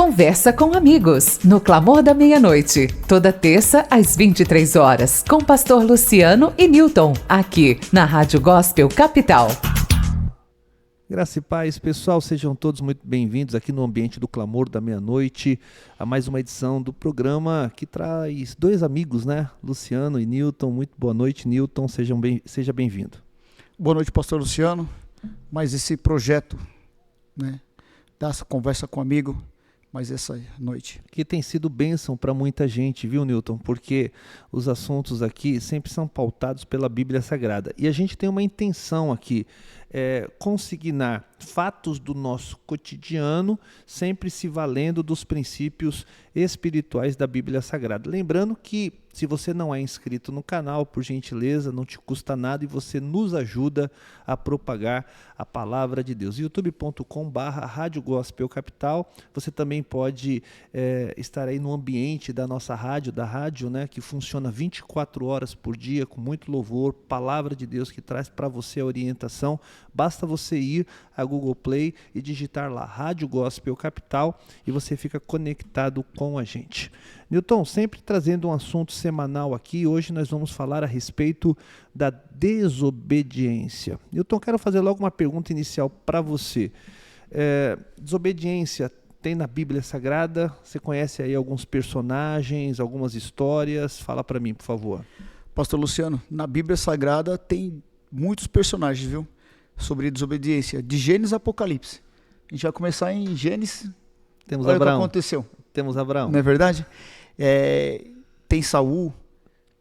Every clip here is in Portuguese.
Conversa com amigos, no Clamor da Meia-Noite. Toda terça, às 23 horas, com Pastor Luciano e Newton, aqui na Rádio Gospel Capital. Graça e paz, pessoal, sejam todos muito bem-vindos aqui no ambiente do Clamor da Meia-Noite, a mais uma edição do programa que traz dois amigos, né? Luciano e Newton. Muito boa noite, Newton, seja bem-vindo. Boa noite, pastor Luciano. Mais esse projeto, né? Dessa conversa com amigo, mais essa noite. Que tem sido bênção para muita gente, viu, Newton? Porque os assuntos aqui sempre são pautados pela Bíblia Sagrada. E a gente tem uma intenção aqui, consignar fatos do nosso cotidiano, sempre se valendo dos princípios espirituais da Bíblia Sagrada. Lembrando que, se você não é inscrito no canal, por gentileza, não te custa nada e você nos ajuda a propagar a palavra de Deus. youtube.com/Rádio Gospel Capital. Você também pode estar aí no ambiente da nossa rádio, né, que funciona 24 horas por dia, com muito louvor, palavra de Deus que traz para você a orientação. Basta você ir a Google Play e digitar lá Rádio Gospel Capital e você fica conectado com a gente. Newton, sempre trazendo um assunto semanal aqui, hoje nós vamos falar a respeito da desobediência. Newton, quero fazer logo uma pergunta inicial para você. Desobediência tem na Bíblia Sagrada? Você conhece aí alguns personagens, algumas histórias? Fala para mim, por favor. Pastor Luciano, na Bíblia Sagrada tem muitos personagens, viu? Sobre desobediência, de Gênesis a Apocalipse. A gente vai começar em Gênesis. Temos Olha Abraão. o que aconteceu. Temos Abraão. Não é verdade? Tem Saul,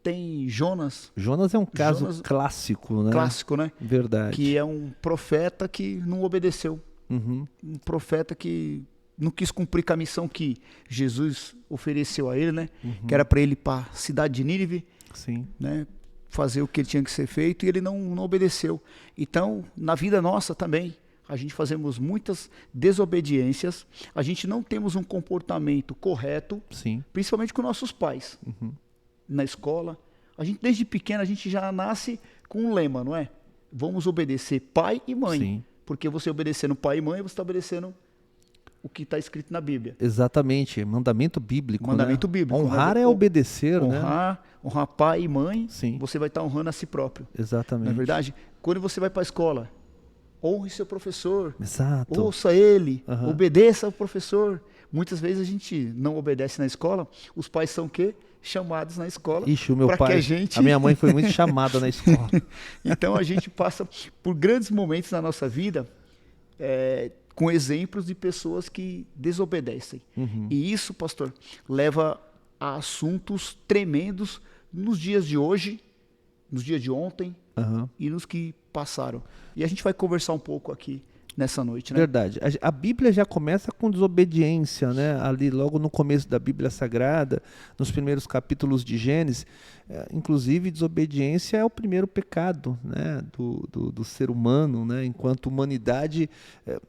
tem Jonas. Jonas é um caso clássico, né? Clássico, né? Verdade. Que é um profeta que não obedeceu. Uhum. Um profeta que não quis cumprir com a missão que Jesus ofereceu a ele, né? Uhum. Que era para ele ir para a cidade de Nínive. Sim. Né? Fazer o que ele tinha que ser feito e ele não obedeceu. Então, na vida nossa também, a gente fazemos muitas desobediências, a gente não temos um comportamento correto, sim, principalmente com nossos pais. Uhum. Na escola, a gente desde pequeno a gente já nasce com um lema, não é? Vamos obedecer pai e mãe. Sim. Porque você obedecendo pai e mãe, você está obedecendo o que está escrito na Bíblia. Exatamente, mandamento bíblico. Mandamento né? bíblico. Honrar é obedecer, honrar, né? Honrar pai e mãe, sim, você vai estar honrando a si próprio. Exatamente. Não é verdade? Quando você vai para a escola, honre seu professor. Exato. Ouça ele, Uhum. Obedeça ao professor. Muitas vezes a gente não obedece na escola, os pais são o quê? Chamados na escola. Ixi, o meu pai, a minha mãe foi muito chamada na escola. Então a gente passa por grandes momentos na nossa vida com exemplos de pessoas que desobedecem. Uhum. E isso, pastor, leva a assuntos tremendos nos dias de hoje, nos dias de ontem, uhum, e nos que passaram. E a gente vai conversar um pouco aqui nessa noite, né? Verdade. A Bíblia já começa com desobediência, né? Ali logo no começo da Bíblia Sagrada, nos primeiros capítulos de Gênesis, inclusive desobediência é o primeiro pecado, né? do ser humano, né? Enquanto humanidade,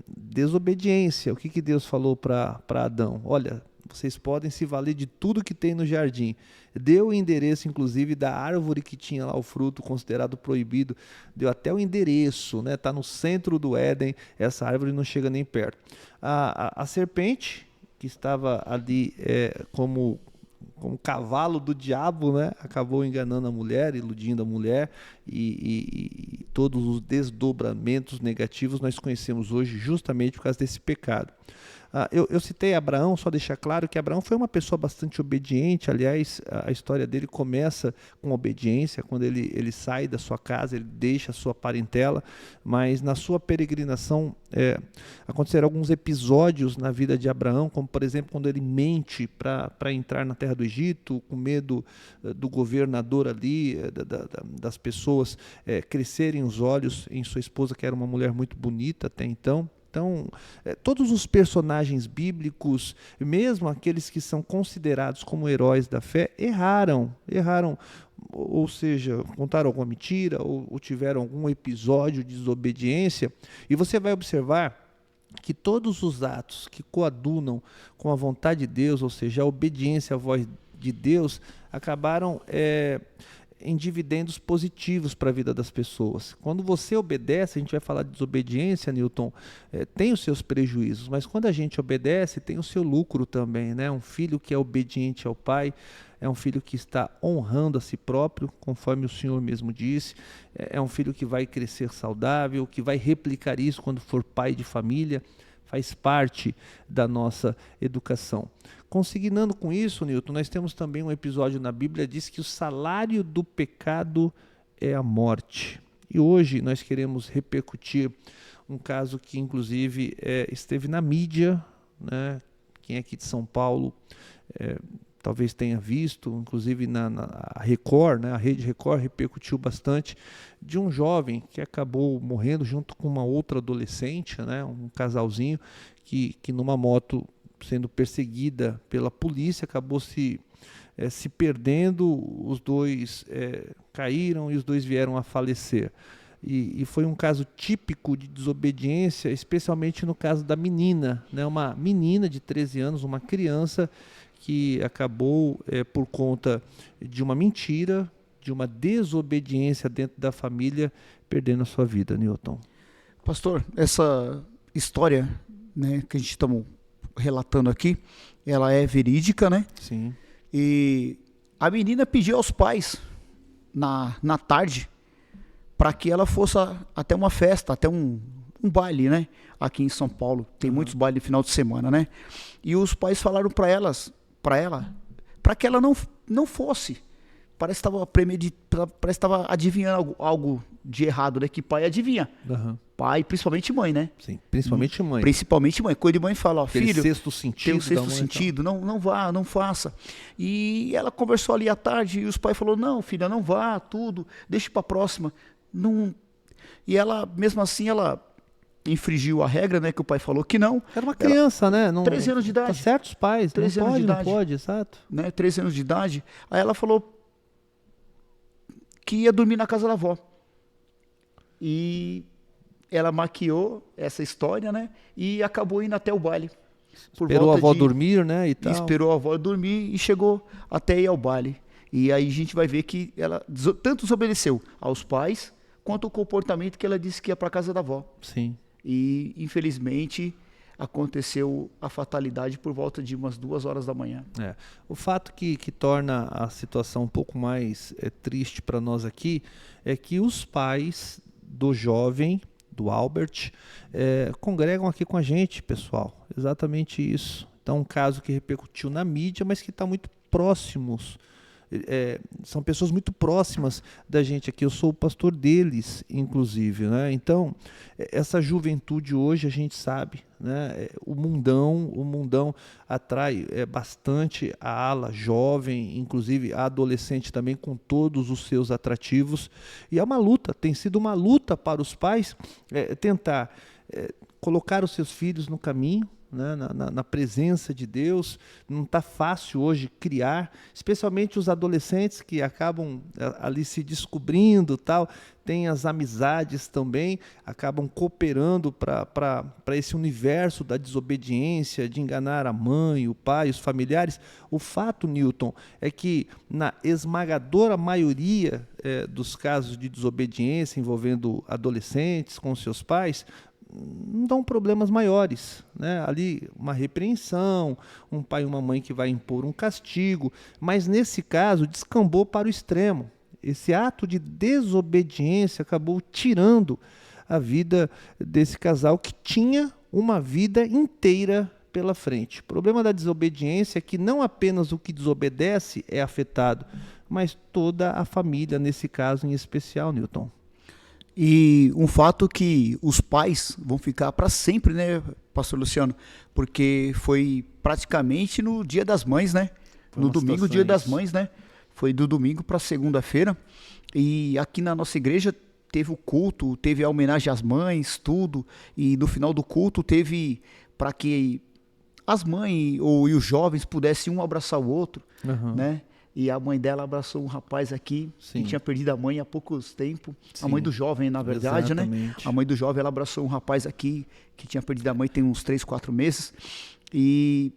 desobediência. O que Deus falou para Adão? Olha, vocês podem se valer de tudo que tem no jardim. Deu o endereço, inclusive, da árvore que tinha lá o fruto considerado proibido. Deu até o endereço, né? Está no centro do Éden, essa árvore não chega nem perto. A serpente, que estava ali como cavalo do diabo, né? Acabou enganando a mulher, iludindo a mulher, e todos os desdobramentos negativos nós conhecemos hoje justamente por causa desse pecado. Eu citei Abraão, só deixar claro que Abraão foi uma pessoa bastante obediente. Aliás, a história dele começa com obediência, quando ele sai da sua casa, ele deixa a sua parentela, mas na sua peregrinação aconteceram alguns episódios na vida de Abraão, como por exemplo quando ele mente para entrar na terra do Egito, com medo do governador ali, das pessoas crescerem os olhos em sua esposa, que era uma mulher muito bonita até então. Então, todos os personagens bíblicos, mesmo aqueles que são considerados como heróis da fé, erraram, ou seja, contaram alguma mentira, ou tiveram algum episódio de desobediência, e você vai observar que todos os atos que coadunam com a vontade de Deus, ou seja, a obediência à voz de Deus, acabaram em dividendos positivos para a vida das pessoas. Quando você obedece, a gente vai falar de desobediência, Newton, tem os seus prejuízos, mas quando a gente obedece, tem o seu lucro também, né? Um filho que é obediente ao pai é um filho que está honrando a si próprio, conforme o Senhor mesmo disse, é um filho que vai crescer saudável, que vai replicar isso quando for pai de família, faz parte da nossa educação. Consignando com isso, Newton, nós temos também um episódio na Bíblia que diz que o salário do pecado é a morte. E hoje nós queremos repercutir um caso que inclusive esteve na mídia, né? Quem é aqui de São Paulo talvez tenha visto, inclusive na Record, né? A Rede Record repercutiu bastante, de um jovem que acabou morrendo junto com uma outra adolescente, né? Um casalzinho que numa moto sendo perseguida pela polícia acabou se perdendo, os dois caíram e os dois vieram a falecer. E foi um caso típico de desobediência, especialmente no caso da menina, né? Uma menina de 13 anos, uma criança que acabou, por conta de uma mentira, de uma desobediência dentro da família, perdendo a sua vida, Newton. Pastor, essa história, né, que a gente está relatando aqui, ela é verídica, né? Sim. E a menina pediu aos pais, na tarde, para que ela fosse até uma festa, até um baile, né? Aqui em São Paulo, tem muitos bailes no final de semana, né? E os pais falaram para ela, para que ela não fosse. Parece que estava adivinhando algo de errado, né? Que pai adivinha. Uhum. Pai, principalmente mãe, né? Sim, principalmente mãe. Principalmente mãe. Coisa de mãe fala, ó, filho, sexto sentido tem o sexto sentido, não vá, não faça. E ela conversou ali à tarde e os pais falaram, não, filha, não vá, tudo, deixa para a próxima. Não. E ela, mesmo assim, ela infringiu a regra, né, que o pai falou que não. Era uma criança, né? 13 anos de idade. Tá certos pais, 13 não anos pode, de idade. não pode, exato. Né, 13 anos de idade. Aí ela falou que ia dormir na casa da avó. E ela maquiou essa história, né, e acabou indo até o baile. Esperou a avó dormir, né, e tal. Esperou a avó dormir e chegou até ir ao baile. E aí a gente vai ver que ela tanto desobedeceu aos pais, quanto o comportamento que ela disse que ia para a casa da avó. Sim. E, infelizmente, aconteceu a fatalidade por volta de umas 2 horas da manhã. O fato que torna a situação um pouco mais triste para nós aqui é que os pais do jovem, do Albert, congregam aqui com a gente, pessoal. Exatamente isso. Então, um caso que repercutiu na mídia, mas que está muito próximos. São pessoas muito próximas da gente aqui, eu sou o pastor deles, inclusive, né? Então, essa juventude hoje, a gente sabe, né? O mundão atrai bastante a ala jovem, inclusive a adolescente também, com todos os seus atrativos, e é uma luta, tem sido uma luta para os pais tentar colocar os seus filhos no caminho, né, na presença de Deus. Não está fácil hoje criar, especialmente os adolescentes que acabam ali se descobrindo, tal, tem as amizades também, acabam cooperando para esse universo da desobediência, de enganar a mãe, o pai, os familiares. O fato, Newton, é que na esmagadora maioria dos casos de desobediência envolvendo adolescentes com seus pais, não dão problemas maiores, né? Ali uma repreensão, um pai e uma mãe que vai impor um castigo, mas nesse caso descambou para o extremo. Esse ato de desobediência acabou tirando a vida desse casal que tinha uma vida inteira pela frente. O problema da desobediência é que não apenas o que desobedece é afetado, mas toda a família, nesse caso em especial, Newton. E um fato que os pais vão ficar para sempre, né, pastor Luciano? Porque foi praticamente no Dia das Mães, né? No domingo, Dia das Mães, né? Foi do domingo para segunda-feira. E aqui na nossa igreja teve o culto, teve a homenagem às mães, tudo. E no final do culto teve para que as mães e os jovens pudessem um abraçar o outro, né? E a mãe dela abraçou um rapaz aqui, que tinha perdido a mãe há poucos tempos. A mãe do jovem, na verdade, né? A mãe do jovem, ela abraçou um rapaz aqui, que tinha perdido a mãe tem uns 3, 4 meses. E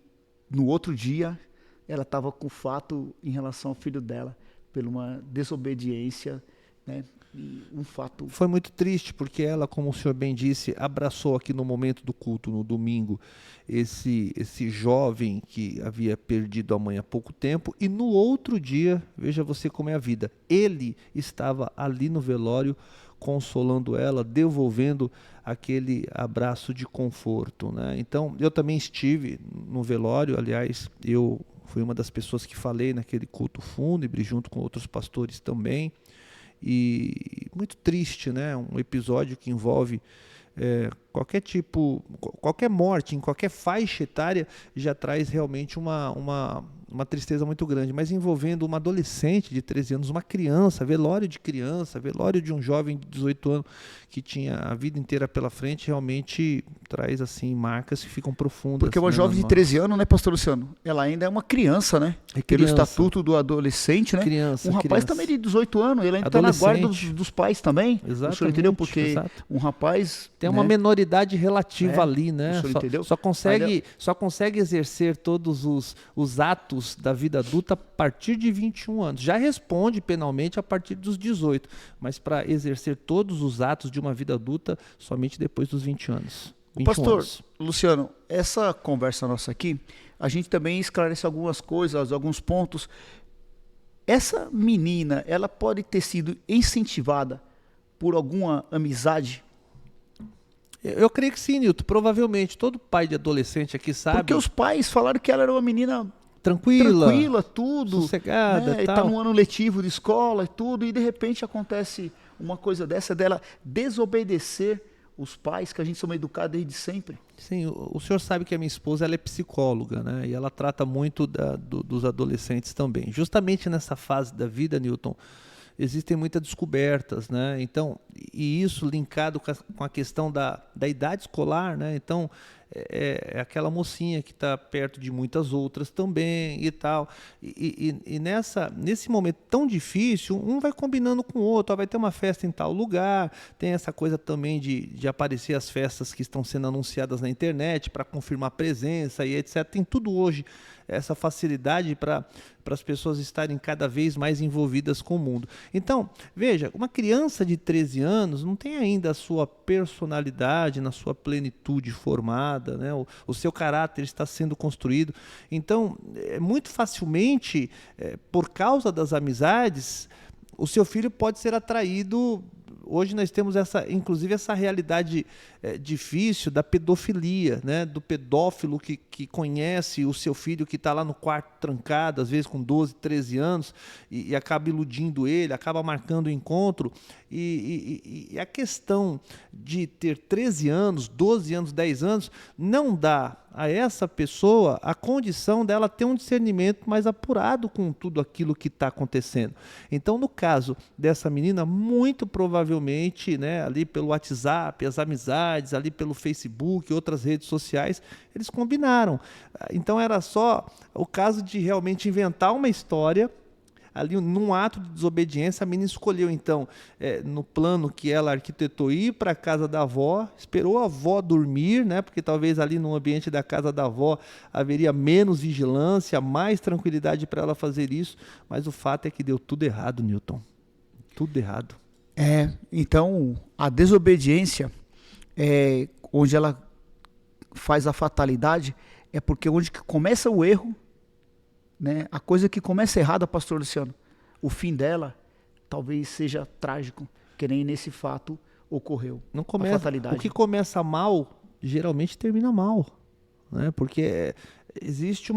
no outro dia, ela estava com o fato em relação ao filho dela. por uma desobediência, né? E um fato... Foi muito triste, porque ela, como o senhor bem disse, abraçou aqui no momento do culto, no domingo, esse jovem que havia perdido a mãe há pouco tempo, e no outro dia, veja você como é a vida, ele estava ali no velório, consolando ela, devolvendo aquele abraço de conforto, né? Então, eu também estive no velório, aliás, eu fui uma das pessoas que falei naquele culto fúnebre, junto com outros pastores também, e muito triste, né? Um episódio que envolve qualquer morte, em qualquer faixa etária, já traz realmente uma tristeza muito grande, mas envolvendo uma adolescente de 13 anos, uma criança, velório de um jovem de 18 anos que tinha a vida inteira pela frente, realmente traz assim marcas que ficam profundas. Porque uma jovem de 13 anos, né, pastor Luciano? Ela ainda é uma criança, né? Pelo estatuto do adolescente, né? Um rapaz também de 18 anos, ele ainda está na guarda dos pais também. Exatamente. O senhor entendeu? Porque um rapaz... Tem uma menoridade relativa ali, né? O senhor entendeu? Só consegue exercer todos os atos da vida adulta a partir de 21 anos. Já responde penalmente a partir dos 18, mas para exercer todos os atos de uma vida adulta somente depois dos 20 anos. Pastor Luciano, essa conversa nossa aqui, a gente também esclarece algumas coisas, alguns pontos. Essa menina, ela pode ter sido incentivada por alguma amizade? Eu creio que sim, Nilton. Provavelmente todo pai de adolescente aqui sabe. Porque os pais falaram que ela era uma menina tranquila, tudo, sossegada, né? Tá no ano letivo de escola e tudo, e de repente acontece uma coisa dessa, dela desobedecer os pais, que a gente somos educados desde sempre. Sim, o senhor sabe que a minha esposa ela é psicóloga, né? E ela trata muito dos adolescentes também. Justamente nessa fase da vida, Nilton, existem muitas descobertas, né? Então, e isso linkado com a questão da idade escolar, né? Então, é aquela mocinha que está perto de muitas outras também e tal. E nesse momento tão difícil, um vai combinando com o outro. Vai ter uma festa em tal lugar, tem essa coisa também de aparecer as festas que estão sendo anunciadas na internet para confirmar presença e etc. Tem tudo hoje, essa facilidade para as pessoas estarem cada vez mais envolvidas com o mundo. Então, veja, uma criança de 13 anos não tem ainda a sua personalidade na sua plenitude formada, né? O seu caráter está sendo construído. Então, muito facilmente, por causa das amizades, o seu filho pode ser atraído. Hoje nós temos inclusive essa realidade difícil da pedofilia, né? Do pedófilo que conhece o seu filho que está lá no quarto trancado, às vezes com 12, 13 anos, e acaba iludindo ele, acaba marcando o encontro. E a questão de ter 13 anos, 12 anos, 10 anos, não dá a essa pessoa a condição dela ter um discernimento mais apurado com tudo aquilo que está acontecendo. Então, no caso dessa menina, muito provavelmente, né, ali pelo WhatsApp, as amizades, ali pelo Facebook, outras redes sociais, eles combinaram. Então, era só o caso de realmente inventar uma história. Ali, num ato de desobediência, a menina escolheu, então, no plano que ela arquitetou, ir para a casa da avó, esperou a avó dormir, né, porque talvez ali no ambiente da casa da avó haveria menos vigilância, mais tranquilidade para ela fazer isso, mas o fato é que deu tudo errado, Nilton. Tudo errado. Então, a desobediência, onde ela faz a fatalidade, é porque onde que começa o erro, né? A coisa que começa errada, pastor Luciano, o fim dela talvez seja trágico, que nem nesse fato ocorreu. Não começa, a fatalidade. O que começa mal, geralmente termina mal, né? Porque existe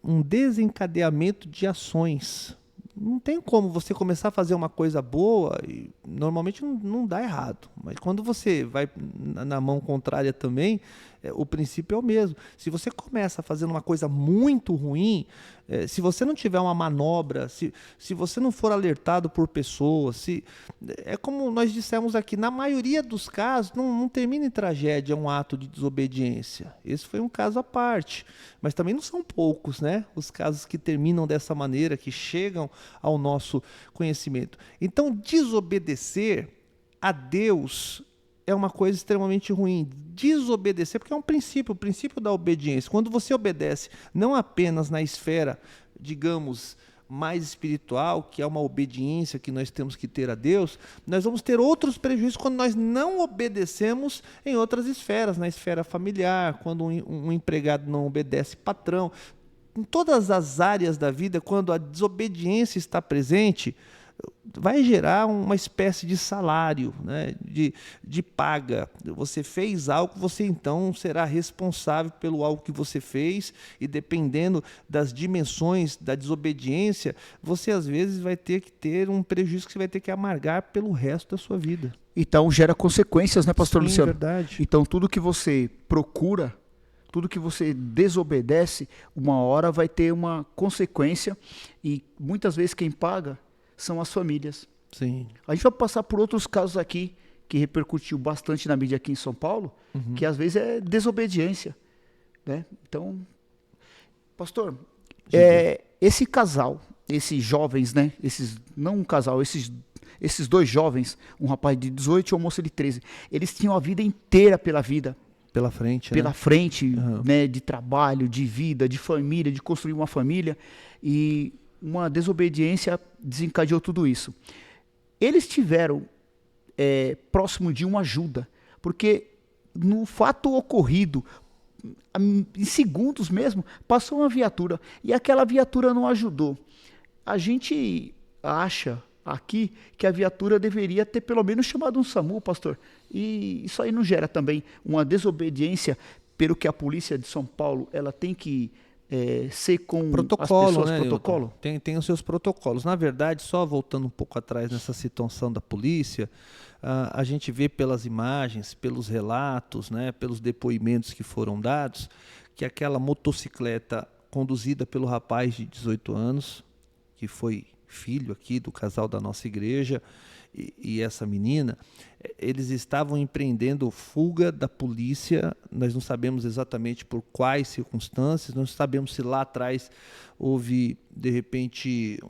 um desencadeamento de ações. Não tem como você começar a fazer uma coisa boa e normalmente não dá errado. Mas quando você vai na mão contrária também, o princípio é o mesmo. Se você começa fazendo uma coisa muito ruim, se você não tiver uma manobra, se você não for alertado por pessoas, é como nós dissemos aqui, na maioria dos casos não termina em tragédia um ato de desobediência. Esse foi um caso à parte. Mas também não são poucos, né, os casos que terminam dessa maneira, que chegam ao nosso conhecimento. Então, desobedecer a Deus é uma coisa extremamente ruim. Desobedecer, porque é um princípio, o princípio da obediência. Quando você obedece, não apenas na esfera, digamos, mais espiritual, que é uma obediência que nós temos que ter a Deus, nós vamos ter outros prejuízos quando nós não obedecemos em outras esferas, na esfera familiar, quando um empregado não obedece patrão. Em todas as áreas da vida, quando a desobediência está presente, vai gerar uma espécie de salário, né? de paga. Você fez algo, você então será responsável pelo algo que você fez, e dependendo das dimensões da desobediência, você às vezes vai ter que ter um prejuízo que você vai ter que amargar pelo resto da sua vida. Então gera consequências, né, pastor Sim, Luciano? Verdade. Então tudo que você procura, tudo que você desobedece, uma hora vai ter uma consequência, e muitas vezes quem paga são as famílias. Sim. A gente vai passar por outros casos aqui, que repercutiu bastante na mídia aqui em São Paulo, que às vezes é desobediência, né? Então, pastor, esse casal, esses jovens, né? Não um casal, esses dois jovens, um rapaz de 18 e uma moça de 13, eles tinham a vida inteira pela frente, né? De trabalho, de vida, de família, de construir uma família, e uma desobediência desencadeou tudo isso. Eles tiveram próximo de uma ajuda, porque no fato ocorrido, em segundos mesmo, passou uma viatura, e aquela viatura não ajudou. A gente acha aqui que a viatura deveria ter pelo menos chamado um SAMU, pastor, e isso aí não gera também uma desobediência, pelo que a polícia de São Paulo ela tem que ser com protocolo, as pessoas, né, protocolo? Tem os seus protocolos. Na verdade, só voltando um pouco atrás nessa situação da polícia, a gente vê pelas imagens, pelos relatos, né, pelos depoimentos que foram dados, que aquela motocicleta conduzida pelo rapaz de 18 anos, que foi filho aqui do casal da nossa igreja, e essa menina, eles estavam empreendendo fuga da polícia. Nós não sabemos exatamente por quais circunstâncias, não sabemos se lá atrás houve, de repente,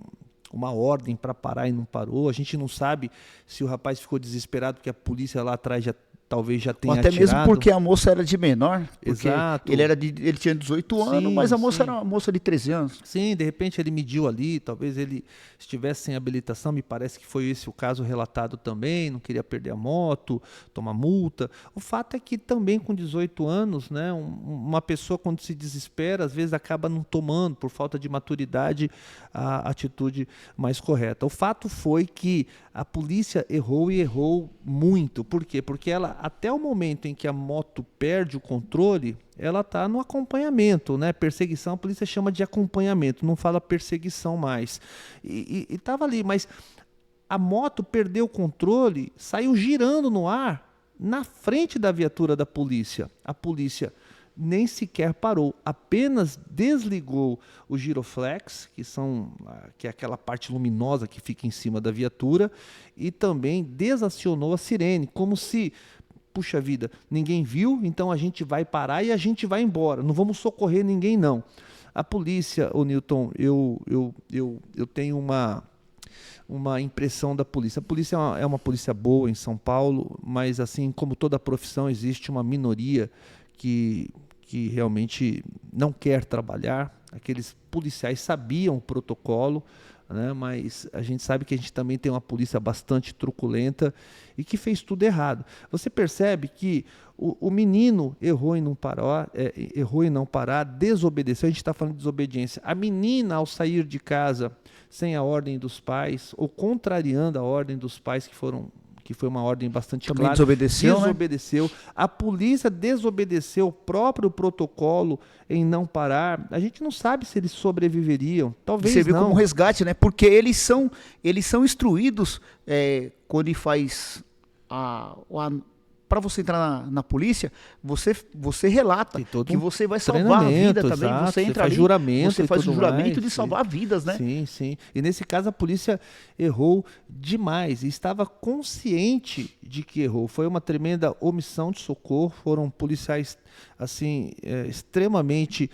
uma ordem para parar e não parou. A gente não sabe se o rapaz ficou desesperado porque a polícia lá atrás talvez já tenha até atirado. Mesmo porque a moça era de menor. Exato. Ele tinha 18 anos, mas a moça era uma moça de 13 anos. Sim, de repente ele mediu ali, talvez ele estivesse sem habilitação, me parece que foi esse o caso relatado também, não queria perder a moto, tomar multa. O fato é que também com 18 anos, né, uma pessoa quando se desespera, às vezes acaba não tomando, por falta de maturidade, a atitude mais correta. O fato foi que a polícia errou, e errou muito. Por quê? Porque ela, até o momento em que a moto perde o controle, ela está no acompanhamento, né? Perseguição, a polícia chama de acompanhamento, não fala perseguição mais. E estava ali, mas a moto perdeu o controle, saiu girando no ar, na frente da viatura da polícia. A polícia nem sequer parou, apenas desligou o giroflex, que é aquela parte luminosa que fica em cima da viatura, e também desacionou a sirene, como se, puxa vida, ninguém viu, então a gente vai parar e a gente vai embora, não vamos socorrer ninguém não. A polícia, Newton, eu tenho uma impressão da polícia. A polícia é uma polícia boa em São Paulo, mas assim como toda profissão, existe uma minoria que realmente não quer trabalhar. Aqueles policiais sabiam o protocolo, né, mas a gente sabe que a gente também tem uma polícia bastante truculenta e que fez tudo errado. Você percebe que o menino errou em não parar, desobedeceu. A gente está falando de desobediência. A menina, ao sair de casa sem a ordem dos pais, ou contrariando a ordem dos pais, que foi uma ordem bastante também clara, desobedeceu. Né? A polícia desobedeceu o próprio protocolo em não parar. A gente não sabe se eles sobreviveriam. Talvez não. Você viu não. como resgate, né? Porque eles são instruídos quando ele faz para você entrar na polícia, você relata que você vai salvar a vida também. Exato, você entra faz ali, juramento, você faz o juramento mais, de salvar vidas, né? Sim, sim. E nesse caso a polícia errou demais e estava consciente de que errou. Foi uma tremenda omissão de socorro. Foram policiais assim, extremamente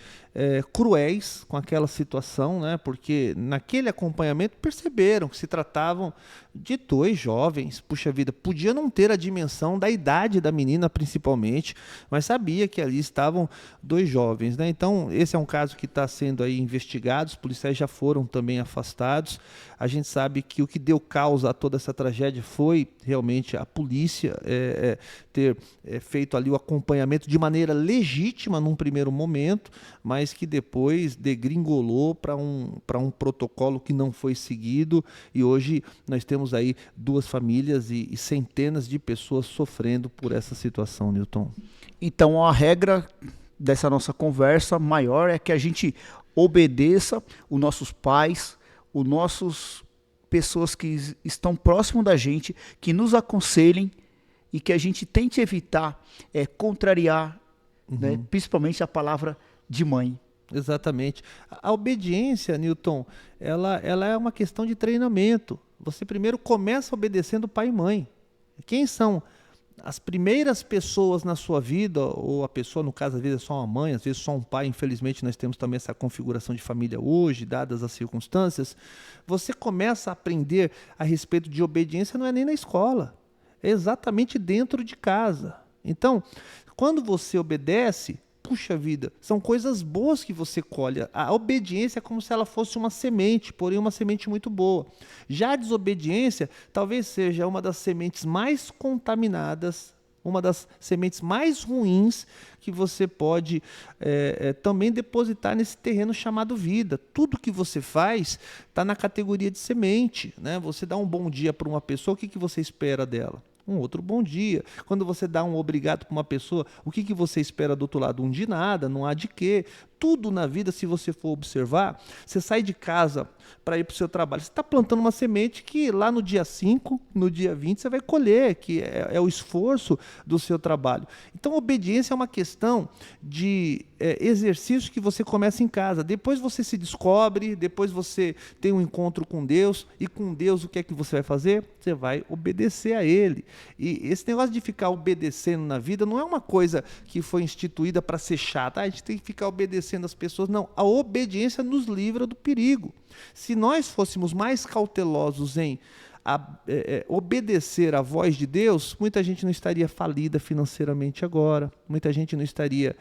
cruéis com aquela situação, né? Porque naquele acompanhamento perceberam que se tratavam de 2 jovens. Puxa vida, podia não ter a dimensão da idade da menina principalmente, mas sabia que ali estavam 2 jovens, né? Então esse é um caso que está sendo aí investigado, os policiais já foram também afastados. A gente sabe que o que deu causa a toda essa tragédia foi realmente a polícia ter feito ali o acompanhamento de maneira legítima num primeiro momento, mas que depois degringolou para um protocolo que não foi seguido, e hoje nós temos aí 2 famílias e centenas de pessoas sofrendo por essa situação, Newton. Então a regra dessa nossa conversa maior é que a gente obedeça os nossos pais, os nossos pessoas que estão próximo da gente, que nos aconselhem, e que a gente tente evitar contrariar, né, principalmente a palavra de mãe. Exatamente. A obediência, Newton, ela é uma questão de treinamento. Você primeiro começa obedecendo pai e mãe. Quem são as primeiras pessoas na sua vida, ou a pessoa, no caso, às vezes é só uma mãe, às vezes só um pai, infelizmente nós temos também essa configuração de família hoje, dadas as circunstâncias, você começa a aprender a respeito de obediência, não é nem na escola, é exatamente dentro de casa. Então, quando você obedece, puxa vida, são coisas boas que você colhe. A obediência é como se ela fosse uma semente, porém uma semente muito boa. Já a desobediência talvez seja uma das sementes mais contaminadas, uma das sementes mais ruins que você pode também depositar nesse terreno chamado vida. Tudo que você faz está na categoria de semente, né? Você dá um bom dia para uma pessoa, o que você espera dela? Um outro bom dia. Quando você dá um obrigado para uma pessoa, o que você espera do outro lado? Um de nada, não há de quê. Tudo na vida, se você for observar, você sai de casa para ir para o seu trabalho, você está plantando uma semente que lá no dia 5, no dia 20, você vai colher, que é o esforço do seu trabalho. Então, obediência é uma questão de exercício que você começa em casa. Depois você se descobre, depois você tem um encontro com Deus, e com Deus o que é que você vai fazer? Você vai obedecer a Ele. E esse negócio de ficar obedecendo na vida não é uma coisa que foi instituída para ser chata. A gente tem que ficar obedecendo as pessoas. Não, a obediência nos livra do perigo. Se nós fôssemos mais cautelosos em obedecer à voz de Deus, muita gente não estaria falida financeiramente agora, muita gente não estaria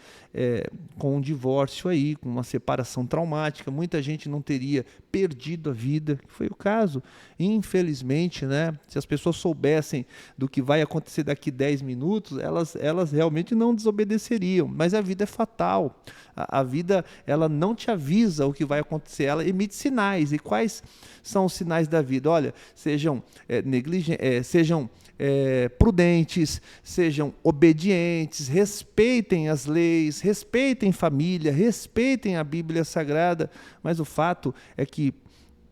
com um divórcio aí, com uma separação traumática, muita gente não teria perdido a vida, que foi o caso. Infelizmente, né, se as pessoas soubessem do que vai acontecer daqui 10 minutos, elas realmente não desobedeceriam, mas a vida é fatal. A vida, ela não te avisa o que vai acontecer, ela emite sinais. E quais são os sinais da vida? Olha, sejam sejam prudentes, sejam obedientes, respeitem as leis, respeitem família, respeitem a Bíblia Sagrada. Mas o fato é que,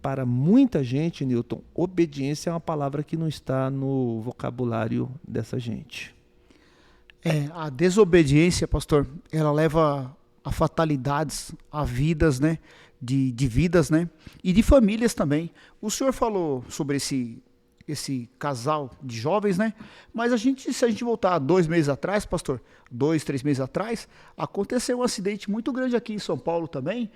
para muita gente, Newton, obediência é uma palavra que não está no vocabulário dessa gente. A desobediência, pastor, ela leva a fatalidades, a vidas, né? De vidas, né? E de famílias também. O senhor falou sobre esse casal de jovens, né? Mas se a gente voltar 2 meses atrás, pastor, 2, 3 meses atrás, aconteceu um acidente muito grande aqui em São Paulo também.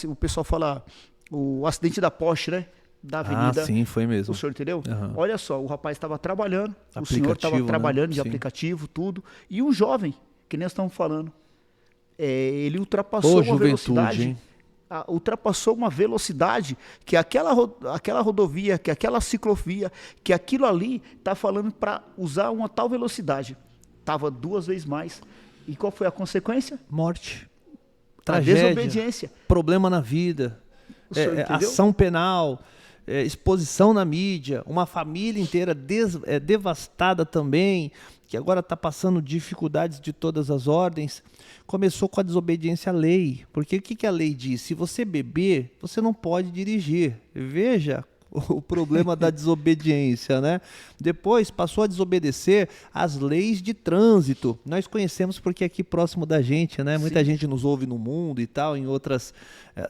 O pessoal fala o acidente da Porsche, né? Da avenida. Ah, sim, foi mesmo. O senhor entendeu? Uhum. Olha só, o rapaz estava trabalhando, o senhor Aplicativo, estava trabalhando, né? de Sim. aplicativo, tudo. E um jovem, que nem nós estamos falando, ele ultrapassou uma velocidade. Hein? Ultrapassou uma velocidade que aquela rodovia, que aquela ciclovia, que aquilo ali está falando para usar uma tal velocidade. Estava 2 vezes mais. E qual foi a consequência? Morte. A Tragédia. desobediência. Problema na vida. O senhor entendeu? Ação penal. Exposição na mídia. Uma família inteira devastada também, que agora está passando dificuldades de todas as ordens. Começou com a desobediência à lei. Porque o que a lei diz? Se você beber, você não pode dirigir. Veja o problema da desobediência, né? Depois passou a desobedecer às leis de trânsito. Nós conhecemos porque aqui próximo da gente, né? Muita gente nos ouve no mundo e tal, em outras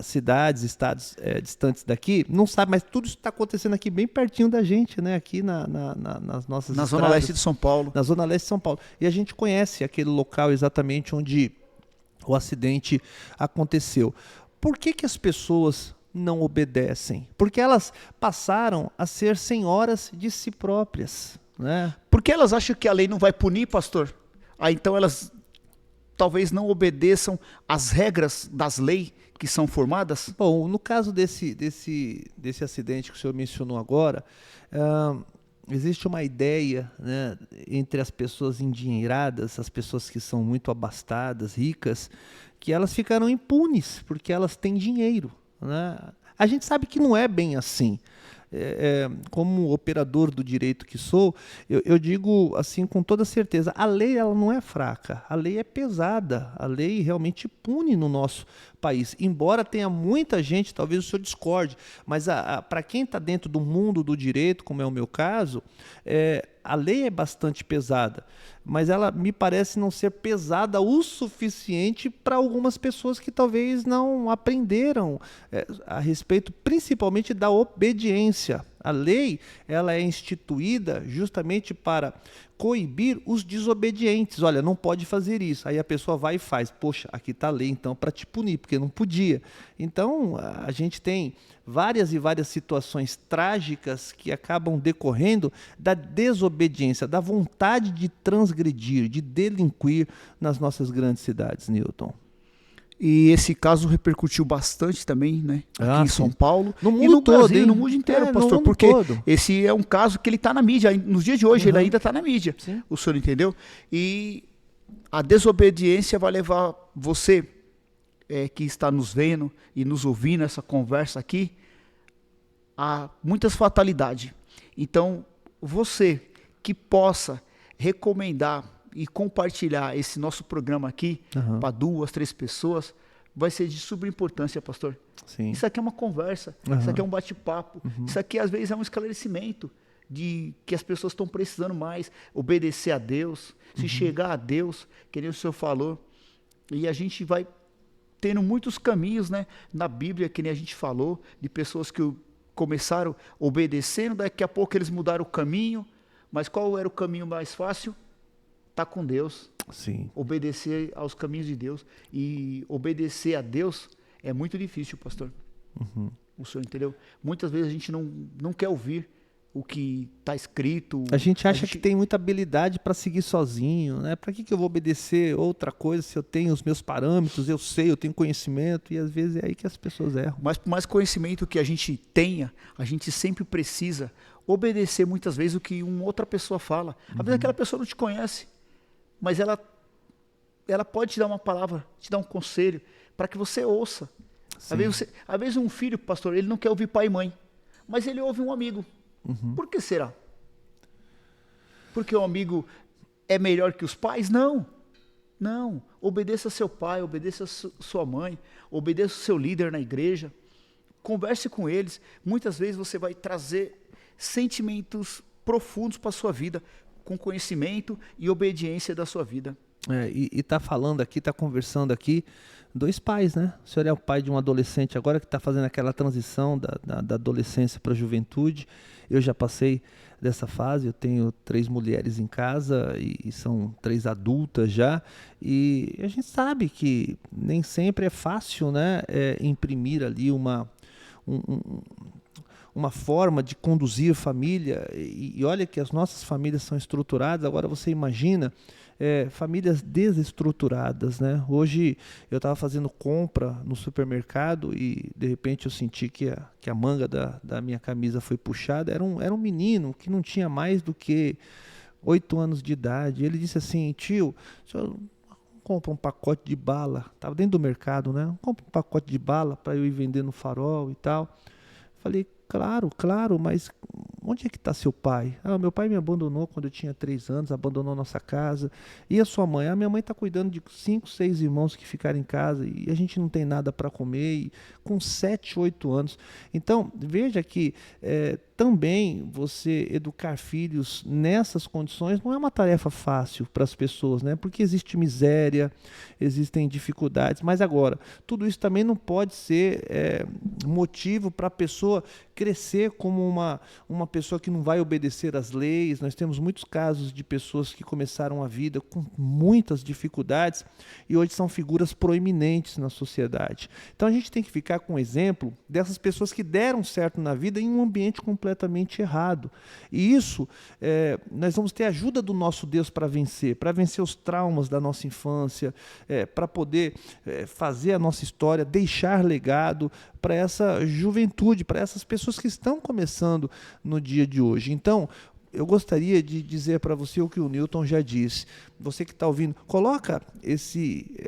cidades, estados distantes daqui, não sabe, mas tudo isso está acontecendo aqui bem pertinho da gente, né? Aqui nas nossas Na estradas, Zona Leste de São Paulo. na Zona Leste de São Paulo. E a gente conhece aquele local exatamente onde o acidente aconteceu. Por que as pessoas não obedecem? Porque elas passaram a ser senhoras de si próprias, né? Porque elas acham que a lei não vai punir, pastor? Então elas talvez não obedeçam às regras das leis que são formadas? Bom, no caso desse acidente que o senhor mencionou agora, existe uma ideia, né, entre as pessoas endinheiradas, as pessoas que são muito abastadas, ricas, que elas ficaram impunes porque elas têm dinheiro, né? A gente sabe que não é bem assim. Como operador do direito que sou, eu digo assim com toda certeza, a lei ela não é fraca, a lei é pesada, a lei realmente pune no nosso país, embora tenha muita gente, talvez o senhor discorde, mas para quem está dentro do mundo do direito, como é o meu caso, a lei é bastante pesada, mas ela me parece não ser pesada o suficiente para algumas pessoas que talvez não aprenderam a respeito, principalmente da obediência. A lei ela é instituída justamente para coibir os desobedientes. Olha, não pode fazer isso. Aí a pessoa vai e faz. Poxa, aqui está a lei então para te punir, porque não podia. Então a gente tem várias e várias situações trágicas que acabam decorrendo da desobediência, da vontade de transgredir, de delinquir nas nossas grandes cidades, Newton. E esse caso repercutiu bastante também, né? Aqui em São Paulo. No mundo e no todo, Brasil, hein? no mundo inteiro, No pastor. mundo Porque todo. esse é um caso que ele está na mídia. Nos dias de hoje ele ainda está na mídia. Sim. O senhor entendeu? E a desobediência vai levar você, que está nos vendo e nos ouvindo essa conversa aqui, a muitas fatalidades. Então, você que possa recomendar e compartilhar esse nosso programa aqui para 2, 3 pessoas, vai ser de super importância, pastor. Sim. Isso aqui é uma conversa, isso aqui é um bate-papo, isso aqui às vezes é um esclarecimento de que as pessoas estão precisando mais obedecer a Deus, se chegar a Deus, que nem o senhor falou, e a gente vai tendo muitos caminhos, né, na Bíblia, que nem a gente falou, de pessoas que começaram obedecendo, daqui a pouco eles mudaram o caminho, mas qual era o caminho mais fácil? Tá com Deus. Sim. Obedecer aos caminhos de Deus. E obedecer a Deus é muito difícil, pastor. O senhor entendeu? Muitas vezes a gente não quer ouvir o que está escrito. A gente acha que tem muita habilidade para seguir sozinho, né? Para que eu vou obedecer outra coisa se eu tenho os meus parâmetros, eu sei, eu tenho conhecimento, e às vezes é aí que as pessoas erram. Mas por mais conhecimento que a gente tenha, a gente sempre precisa obedecer muitas vezes o que uma outra pessoa fala. Às vezes aquela pessoa não te conhece, mas ela pode te dar uma palavra, te dar um conselho, para que você ouça. Às vezes um filho, pastor, ele não quer ouvir pai e mãe, mas ele ouve um amigo. Por que será? Porque o amigo é melhor que os pais? Não. Não. Obedeça seu pai, obedeça sua mãe, obedeça o seu líder na igreja. Converse com eles. Muitas vezes você vai trazer sentimentos profundos para a sua vida, com conhecimento e obediência da sua vida. E está falando aqui, está conversando aqui, 2 pais, né? O senhor é o pai de um adolescente agora que está fazendo aquela transição da adolescência para a juventude. Eu já passei dessa fase, eu tenho 3 mulheres em casa e são 3 adultas já. E a gente sabe que nem sempre é fácil, né? Imprimir ali uma forma de conduzir família, e olha que as nossas famílias são estruturadas. Agora você imagina famílias desestruturadas, né? Hoje eu estava fazendo compra no supermercado e de repente eu senti que a manga da minha camisa foi puxada. Era um menino que não tinha mais do que 8 anos de idade. Ele disse assim: tio, o senhor compra um pacote de bala? Estava dentro do mercado, né? Compra um pacote de bala para eu ir vender no Farol e tal. Falei: Claro, mas onde é que está seu pai? Meu pai me abandonou quando eu tinha 3 anos, abandonou nossa casa. E a sua mãe? Minha mãe está cuidando de 5, 6 irmãos que ficaram em casa e a gente não tem nada para comer, e com 7, 8 anos. Então, veja que também você educar filhos nessas condições não é uma tarefa fácil para as pessoas, né? Porque existe miséria, existem dificuldades, mas agora, tudo isso também não pode ser motivo para a pessoa crescer como uma pessoa que não vai obedecer às leis. Nós temos muitos casos de pessoas que começaram a vida com muitas dificuldades e hoje são figuras proeminentes na sociedade. Então a gente tem que ficar com o exemplo dessas pessoas que deram certo na vida em um ambiente completamente errado. E isso, nós vamos ter a ajuda do nosso Deus para vencer os traumas da nossa infância, para poder fazer a nossa história, deixar legado para essa juventude, para essas pessoas que estão começando no dia de hoje. Então, eu gostaria de dizer para você o que o Newton já disse. Você que está ouvindo, coloca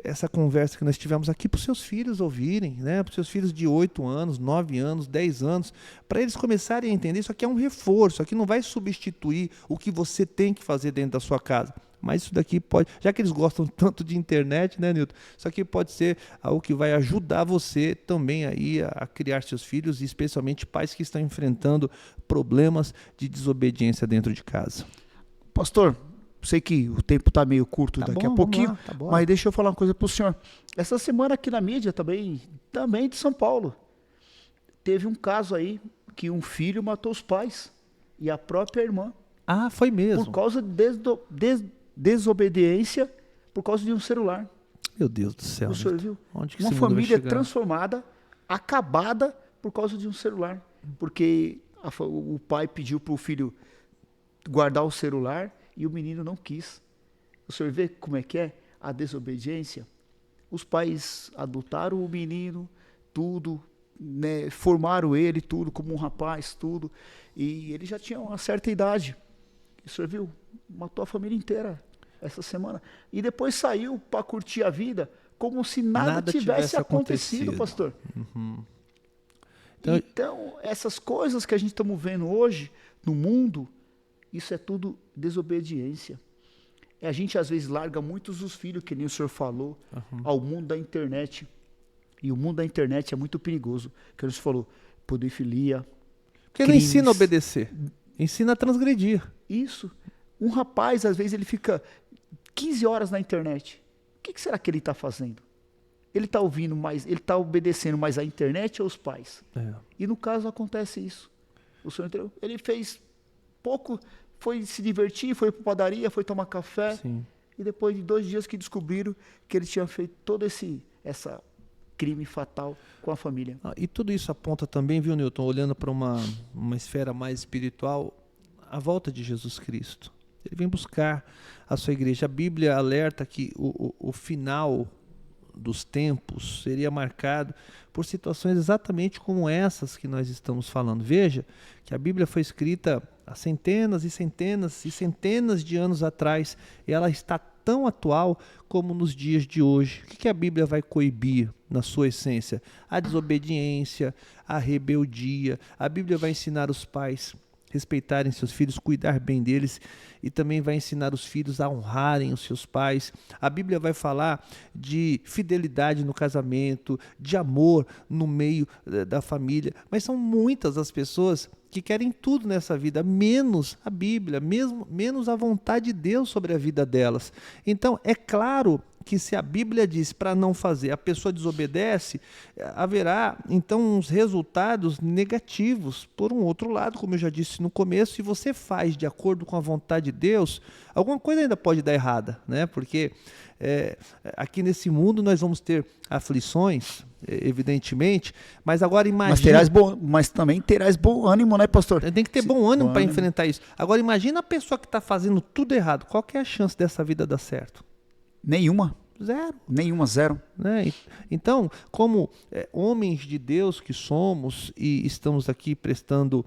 essa conversa que nós tivemos aqui para os seus filhos ouvirem, né? Para os seus filhos de 8 anos, 9 anos, 10 anos, para eles começarem a entender. Isso aqui é um reforço, isso aqui não vai substituir o que você tem que fazer dentro da sua casa. Mas isso daqui pode, já que eles gostam tanto de internet, né, Newton? Isso aqui pode ser algo que vai ajudar você também aí a criar seus filhos, e especialmente pais que estão enfrentando problemas de desobediência dentro de casa. Pastor, sei que o tempo está meio curto daqui a pouquinho, mas deixa eu falar uma coisa para o senhor. Essa semana aqui na mídia também de São Paulo, teve um caso aí que um filho matou os pais e a própria irmã. Ah, foi mesmo? Por causa de desobediência, por causa de um celular. Meu Deus do céu. O senhor viu? Onde que uma família transformada, acabada por causa de um celular. Porque o pai pediu para o filho guardar o celular e o menino não quis. O senhor vê como é que é a desobediência? Os pais adultaram o menino, tudo, né, formaram ele, tudo, como um rapaz, tudo. E ele já tinha uma certa idade. O senhor viu? Matou a família inteira essa semana. E depois saiu para curtir a vida como se nada tivesse acontecido, pastor. Uhum. Então, essas coisas que a gente estamos vendo hoje no mundo, isso é tudo desobediência. A gente às vezes larga muitos dos filhos, que nem o senhor falou, ao mundo da internet. E o mundo da internet é muito perigoso. Que o senhor falou, pedofilia. Porque ele ensina a obedecer, ensina a transgredir. Isso. Um rapaz, às vezes, ele fica 15 horas na internet. O que será que ele está fazendo? Ele está ouvindo mais, ele está obedecendo mais à internet ou aos pais? E no caso acontece isso. O senhor entendeu? Ele fez pouco, foi se divertir, foi para a padaria, foi tomar café. Sim. E depois de 2 dias que descobriram que ele tinha feito todo essa crime fatal com a família. E tudo isso aponta também, viu, Newton, olhando para uma esfera mais espiritual, a volta de Jesus Cristo. Ele vem buscar a sua igreja. A Bíblia alerta que o final dos tempos seria marcado por situações exatamente como essas que nós estamos falando. Veja que a Bíblia foi escrita há centenas e centenas e centenas de anos atrás, e ela está tão atual como nos dias de hoje. O que a Bíblia vai coibir na sua essência? A desobediência, a rebeldia. A Bíblia vai ensinar os pais respeitarem seus filhos, cuidar bem deles, e também vai ensinar os filhos a honrarem os seus pais. A Bíblia vai falar de fidelidade no casamento, de amor no meio da família, mas são muitas as pessoas que querem tudo nessa vida, menos a Bíblia, menos a vontade de Deus sobre a vida delas. Então, é claro que se a Bíblia diz para não fazer, a pessoa desobedece, haverá então uns resultados negativos. Por um outro lado, como eu já disse no começo, se você faz de acordo com a vontade de Deus, alguma coisa ainda pode dar errada, né? Porque aqui nesse mundo nós vamos ter aflições, evidentemente, mas agora imagina... Mas também terás bom ânimo, né, pastor? Tem que ter bom ânimo para enfrentar isso. Agora imagina a pessoa que está fazendo tudo errado, qual que é a chance dessa vida dar certo? Nenhuma. Zero. Nenhuma, zero. Né? Então, como homens de Deus que somos e estamos aqui prestando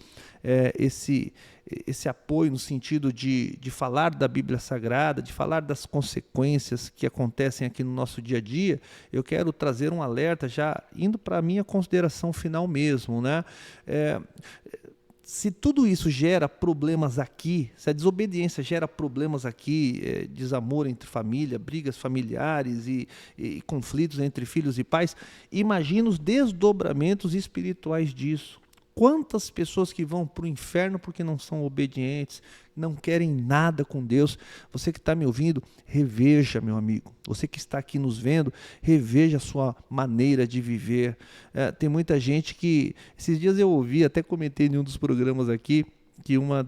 esse apoio no sentido de falar da Bíblia Sagrada, de falar das consequências que acontecem aqui no nosso dia a dia, eu quero trazer um alerta já indo para a minha consideração final mesmo, né? Se tudo isso gera problemas aqui, se a desobediência gera problemas aqui, desamor entre família, brigas familiares e conflitos entre filhos e pais, imagina os desdobramentos espirituais disso. Quantas pessoas que vão para o inferno porque não são obedientes, não querem nada com Deus. Você que está me ouvindo, reveja, meu amigo. Você que está aqui nos vendo, reveja a sua maneira de viver. Tem muita gente que... Esses dias eu ouvi, até comentei em um dos programas aqui, que uma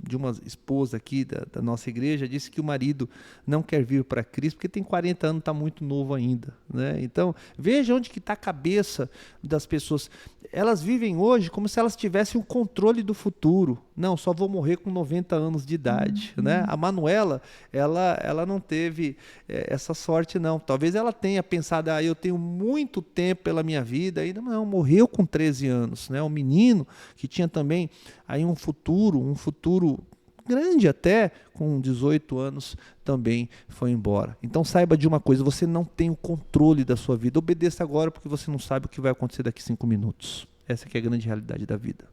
de uma esposa aqui da nossa igreja disse que o marido não quer vir para Cristo porque tem 40 anos, está muito novo ainda, né? Então, veja onde que está a cabeça das pessoas. Elas vivem hoje como se elas tivessem o controle do futuro. Não, só vou morrer com 90 anos de idade, né? A Manuela, ela não teve essa sorte, não. Talvez ela tenha pensado, eu tenho muito tempo pela minha vida, ainda não, morreu com 13 anos, né? Um menino que tinha também aí um futuro grande até, com 18 anos também foi embora. Então saiba de uma coisa, você não tem o controle da sua vida. Obedeça agora porque você não sabe o que vai acontecer daqui 5 minutos. Essa que é a grande realidade da vida.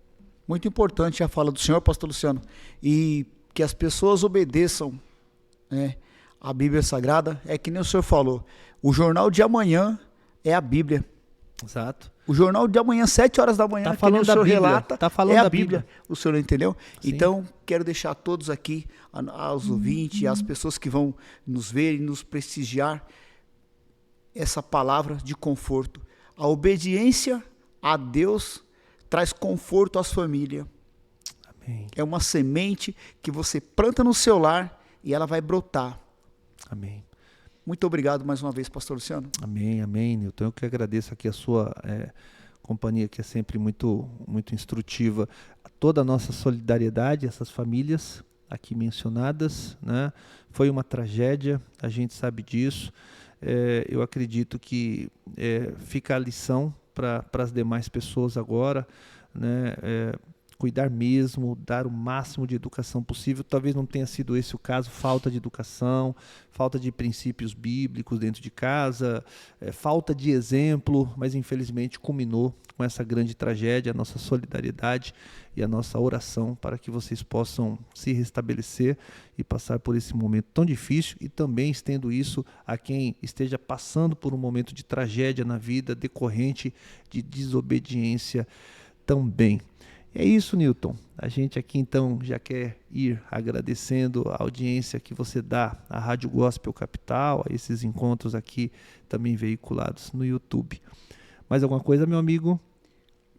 Muito importante a fala do senhor, pastor Luciano, e que as pessoas obedeçam, né, a Bíblia Sagrada. É que nem o senhor falou, o jornal de amanhã é a Bíblia. Exato. O jornal de amanhã, 7 horas da manhã, tá falando da Bíblia, relata, tá falando é a da Bíblia. O senhor entendeu? Sim. Então, quero deixar a todos aqui, aos ouvintes, às pessoas que vão nos ver e nos prestigiar, essa palavra de conforto. A obediência a Deus traz conforto às famílias. Amém. É uma semente que você planta no seu lar e ela vai brotar. Amém. Muito obrigado mais uma vez, pastor Luciano. Amém, amém, Nilton. Eu que agradeço aqui a sua companhia, que é sempre muito, muito instrutiva. Toda a nossa solidariedade a essas famílias aqui mencionadas, né? Foi uma tragédia, a gente sabe disso. Eu acredito que fica a lição para as demais pessoas agora, né? Cuidar mesmo, dar o máximo de educação possível. Talvez não tenha sido esse o caso, falta de educação, falta de princípios bíblicos dentro de casa, falta de exemplo, mas infelizmente culminou com essa grande tragédia. A nossa solidariedade e a nossa oração para que vocês possam se restabelecer e passar por esse momento tão difícil, e também estendo isso a quem esteja passando por um momento de tragédia na vida decorrente de desobediência também. É isso, Nilton. A gente aqui então já quer ir agradecendo a audiência que você dá à Rádio Gospel Capital, a esses encontros aqui também veiculados no YouTube. Mais alguma coisa, meu amigo?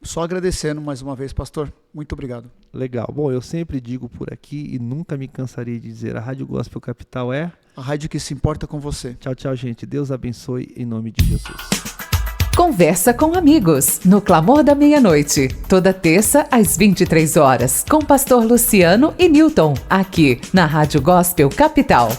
Só agradecendo mais uma vez, pastor. Muito obrigado. Legal. Bom, eu sempre digo por aqui e nunca me cansarei de dizer, a Rádio Gospel Capital é a rádio que se importa com você. Tchau, tchau, gente. Deus abençoe em nome de Jesus. Conversa com amigos, no Clamor da Meia-Noite, toda terça às 23 horas, com pastor Luciano e Nilton, aqui na Rádio Gospel Capital.